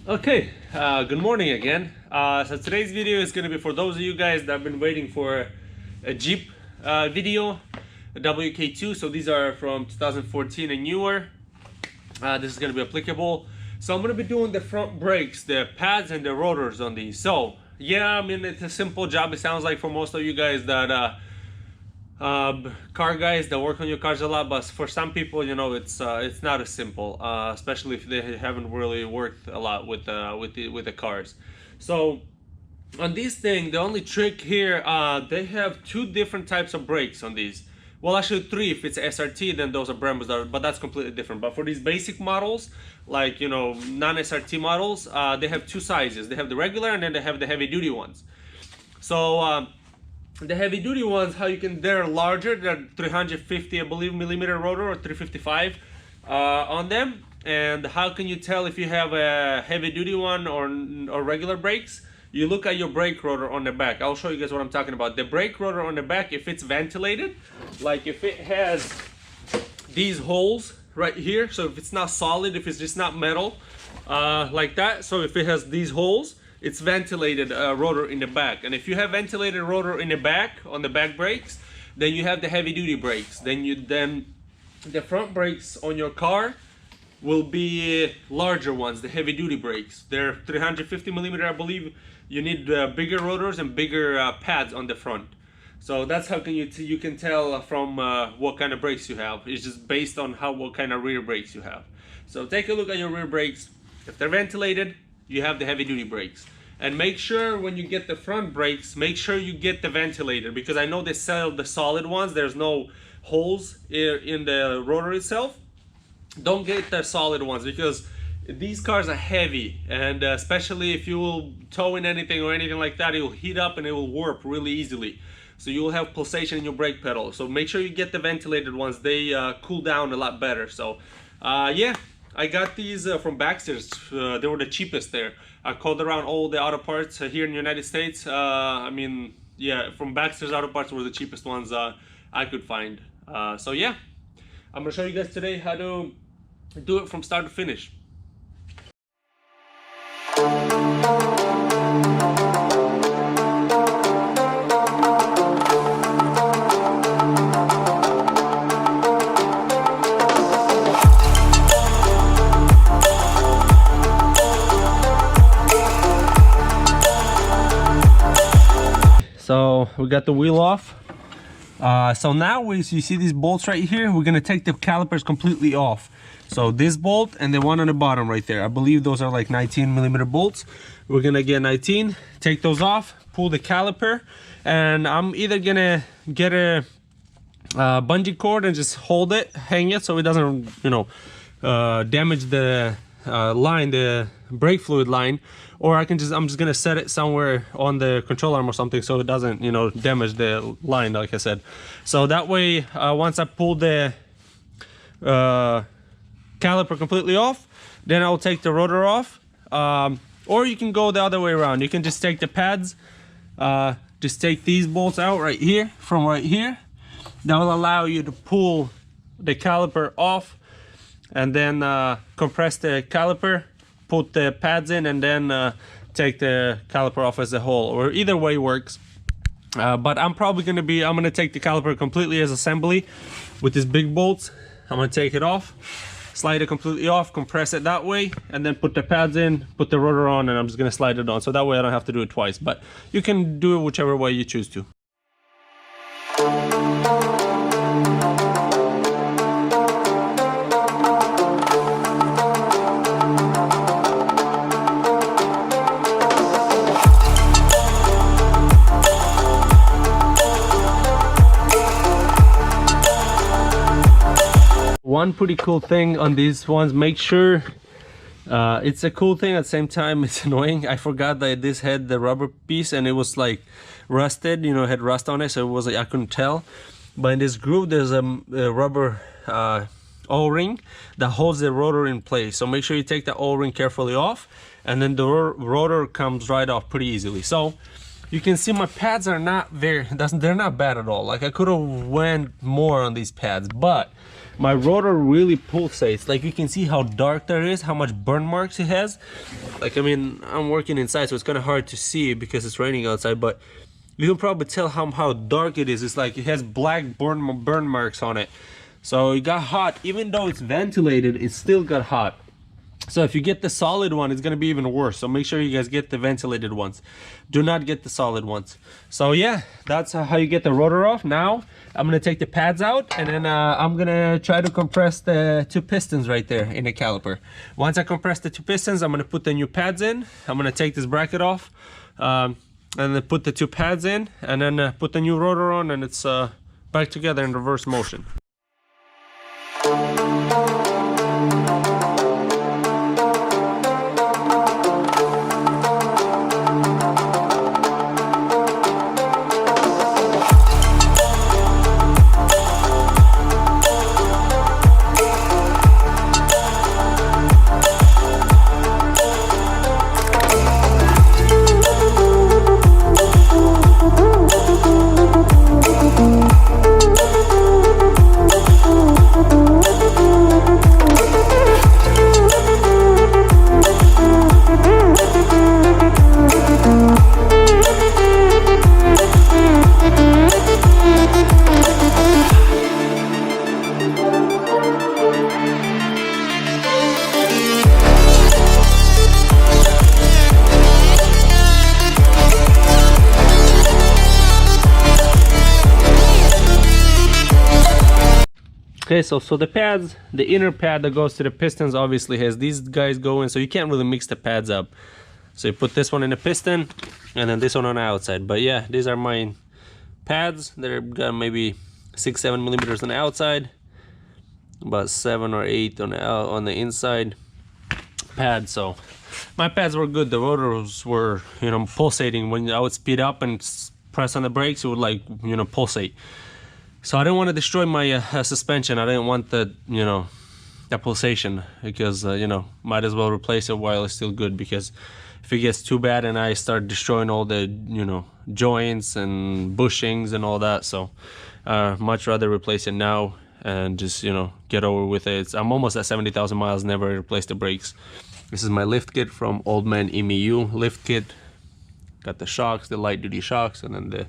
Okay, good morning again. So today's video is going to be for those of you guys that have been waiting for a Jeep video, a wk2. So these are from 2014 and newer. This is going to be applicable. So I'm going to be doing the front brakes, the pads and the rotors on these. So yeah, I mean, it's a simple job. It sounds like for most of you guys that car guys that work on your cars a lot, but for some people, you know, it's not as simple, especially if they haven't really worked a lot with the cars. So on this thing, the only trick here, they have two different types of brakes on these. Well, actually three. If it's SRT, then those are Brembos, but that's completely different. But for these basic models, like, you know, non-SRT models, they have two sizes. They have the regular and then they have the heavy duty ones. So the heavy duty ones, they're larger. They're 350, I believe, millimeter rotor, or 355 on them. And how can you tell if you have a heavy duty one or regular brakes? You look at your brake rotor on the back. I'll show you guys what I'm talking about. The brake rotor on the back, if it's ventilated, like if it has these holes right here, so if it's not solid, if it's just not metal like that, so if it has these holes, it's ventilated rotor in the back. And if you have ventilated rotor in the back, on the back brakes, then you have the heavy duty brakes. Then the front brakes on your car will be larger ones, the heavy duty brakes. They're 350 millimeter, I believe. You need bigger rotors and bigger pads on the front. So that's how you can tell from what kind of brakes you have. It's just based on what kind of rear brakes you have. So take a look at your rear brakes. If they're ventilated, you have the heavy duty brakes. And make sure when you get the front brakes, make sure you get the ventilator, because I know they sell the solid ones. There's no holes in the rotor itself. Don't get the solid ones, because these cars are heavy, and especially if you will tow in anything or anything like that, it will heat up and it will warp really easily. So you will have pulsation in your brake pedal. So make sure you get the ventilated ones. They cool down a lot better. So yeah, I got these from Baxter's. They were the cheapest there. I called around all the auto parts here in the United States. I mean, yeah, from Baxter's auto parts were the cheapest ones I could find. So yeah, I'm gonna show you guys today how to do it from start to finish. So we got the wheel off. So now you see these bolts right here, we're gonna take the calipers completely off. So this bolt and the one on the bottom right there, I believe those are like 19 millimeter bolts. We're gonna get 19, take those off, pull the caliper, and I'm either gonna get a bungee cord and just hold it, hang it so it doesn't, you know, damage the line, the brake fluid line, or I'm just gonna set it somewhere on the control arm or something so it doesn't, you know, damage the line, like I said. So that way, once I pull the caliper completely off, then I'll take the rotor off. Or you can go the other way around. You can just take the pads, just take these bolts out right here, from right here. That will allow you to pull the caliper off, and then compress the caliper, put the pads in, and then take the caliper off as a whole, or either way works. But I'm gonna take the caliper completely as assembly with these big bolts. I'm gonna take it off, slide it completely off, compress it that way, and then put the pads in, put the rotor on, and I'm just gonna slide it on. So that way I don't have to do it twice, but you can do it whichever way you choose to. One pretty cool thing on these ones, make sure it's a cool thing, at the same time it's annoying. I forgot that this had the rubber piece and it was like rusted, you know, it had rust on it, so it was like I couldn't tell. But in this groove there's a rubber O-ring that holds the rotor in place. So make sure you take the O-ring carefully off, and then the rotor comes right off pretty easily. So you can see my pads are not they're not bad at all. Like I could have went more on these pads, but my rotor really pulsates. Like you can see how dark that is, how much burn marks it has. Like, I mean, I'm working inside, so it's kind of hard to see because it's raining outside, but you can probably tell how dark it is. It's like it has black burn marks on it. So it got hot. Even though it's ventilated, it still got hot. So if you get the solid one, it's gonna be even worse. So make sure you guys get the ventilated ones. Do not get the solid ones. So yeah, that's how you get the rotor off. Now I'm gonna take the pads out, and then I'm gonna try to compress the 2 pistons right there in the caliper. Once I compress the 2 pistons, I'm gonna put the new pads in. I'm gonna take this bracket off, and then put the 2 pads in, and then put the new rotor on, and it's back together in reverse motion. Okay, so the pads, the inner pad that goes to the pistons obviously has these guys going, so you can't really mix the pads up. So you put this one in the piston and then this one on the outside. But yeah, these are my pads. They're got maybe 6-7 millimeters on the outside, about 7 or 8 on the inside pad. So my pads were good. The rotors were, you know, pulsating. When I would speed up and press on the brakes, it would, like, you know, pulsate. So I didn't want to destroy my suspension. I didn't want the, you know, that pulsation, because you know, might as well replace it while it's still good, because if it gets too bad and I start destroying all the, you know, joints and bushings and all that, so much rather replace it now and just, you know, get over with it. I'm almost at 70,000 miles, never replaced the brakes. This is my lift kit from Old Man EMU lift kit. Got the shocks, the light duty shocks, and then the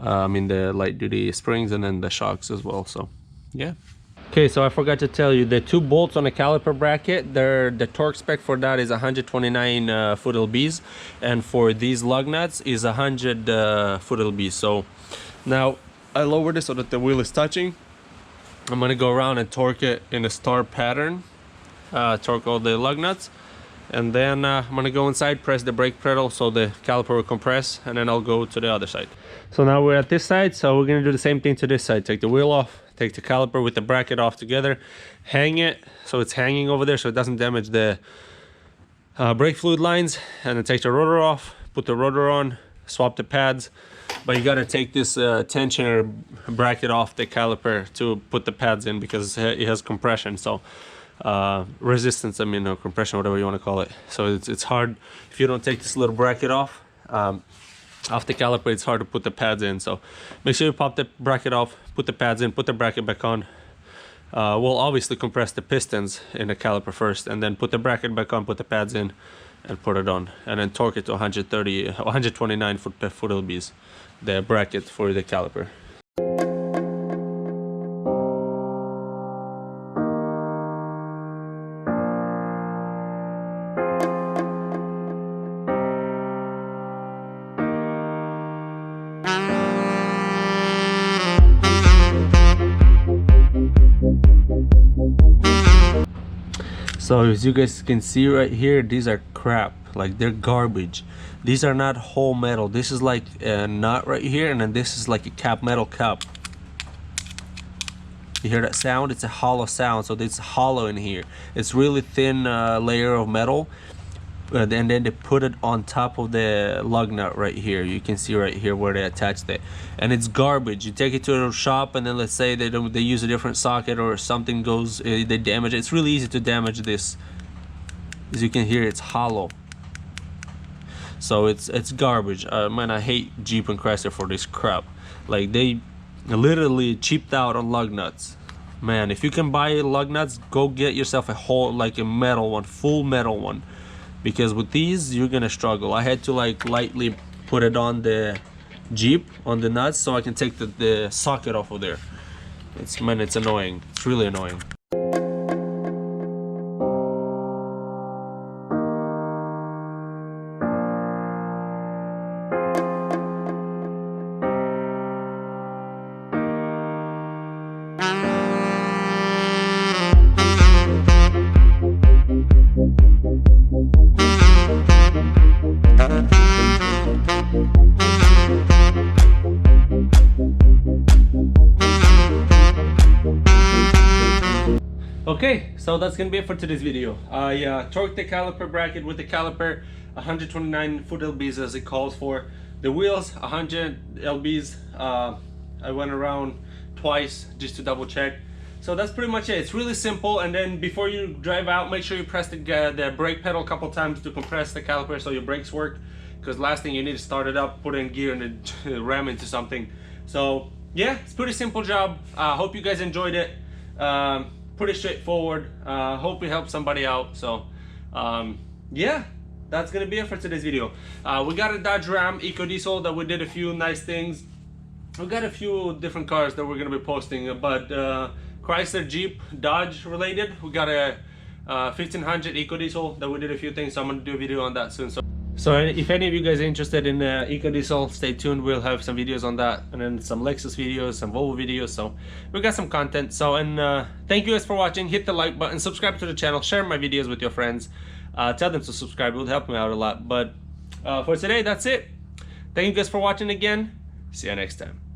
the light duty springs, and then the shocks as well. So yeah. Okay, so I forgot to tell you, the 2 bolts on the caliper bracket, the torque spec for that is 129 foot lbs, and for these lug nuts is 100 foot lbs. So now I lowered it so that the wheel is touching. I'm gonna go around and torque it in a star pattern, torque all the lug nuts, and then I'm gonna go inside, press the brake pedal so the caliper will compress, and then I'll go to the other side. So now we're at this side, so we're gonna do the same thing to this side. Take the wheel off, take the caliper with the bracket off together, hang it so it's hanging over there so it doesn't damage the brake fluid lines, and then take the rotor off, put the rotor on, swap the pads. But you gotta take this tensioner bracket off the caliper to put the pads in, because it has compression, so resistance, I mean, or compression, whatever you want to call it. So it's hard if you don't take this little bracket off the caliper. It's hard to put the pads in, so make sure you pop the bracket off, put the pads in, put the bracket back on. We'll obviously compress the pistons in the caliper first, and then put the bracket back on, put the pads in, and put it on, and then torque it to 129 foot lbs, the bracket for the caliper. So as you guys can see right here, these are crap, like they're garbage. These are not whole metal. This is like a nut right here, and then this is like a cap, metal cap. You hear that sound? It's a hollow sound, so it's hollow in here. It's really thin layer of metal, and then they put it on top of the lug nut right here. You can see right here where they attached it, and it's garbage. You take it to a shop, and then let's say they use a different socket or something goes, they damage it. It's really easy to damage this. As you can hear, it's hollow, so it's garbage. Man, I hate Jeep and Chrysler for this crap. Like, they literally cheaped out on lug nuts. Man, if you can buy lug nuts, go get yourself a whole, like a metal one, full metal one, because with these you're gonna struggle. I had to like lightly put it on the Jeep, on the nuts, so I can take the socket off of there. It's annoying. It's really annoying. Okay, so that's gonna be it for today's video. I torqued the caliper bracket with the caliper, 129 foot lbs as it calls for. The wheels, 100 lbs. I went around twice just to double check. So that's pretty much it. It's really simple. And then before you drive out, make sure you press the brake pedal a couple times to compress the caliper so your brakes work. Because last thing you need to start it up, put it in gear, and then ram into something. So yeah, it's a pretty simple job. Hope you guys enjoyed it. Pretty straightforward. Hope it helped somebody out. So yeah, that's gonna be it for today's video. We got a Dodge Ram EcoDiesel that we did a few nice things. We got a few different cars that we're gonna be posting, but Chrysler, Jeep, Dodge related. We got a 1500 EcoDiesel that we did a few things, so I'm gonna do a video on that soon. So if any of you guys are interested in EcoDiesel, stay tuned. We'll have some videos on that, and then some Lexus videos, some Volvo videos. So we got some content. So, and thank you guys for watching. Hit the like button, subscribe to the channel, share my videos with your friends. Tell them to subscribe. It would help me out a lot. But for today, that's it. Thank you guys for watching again. See you next time.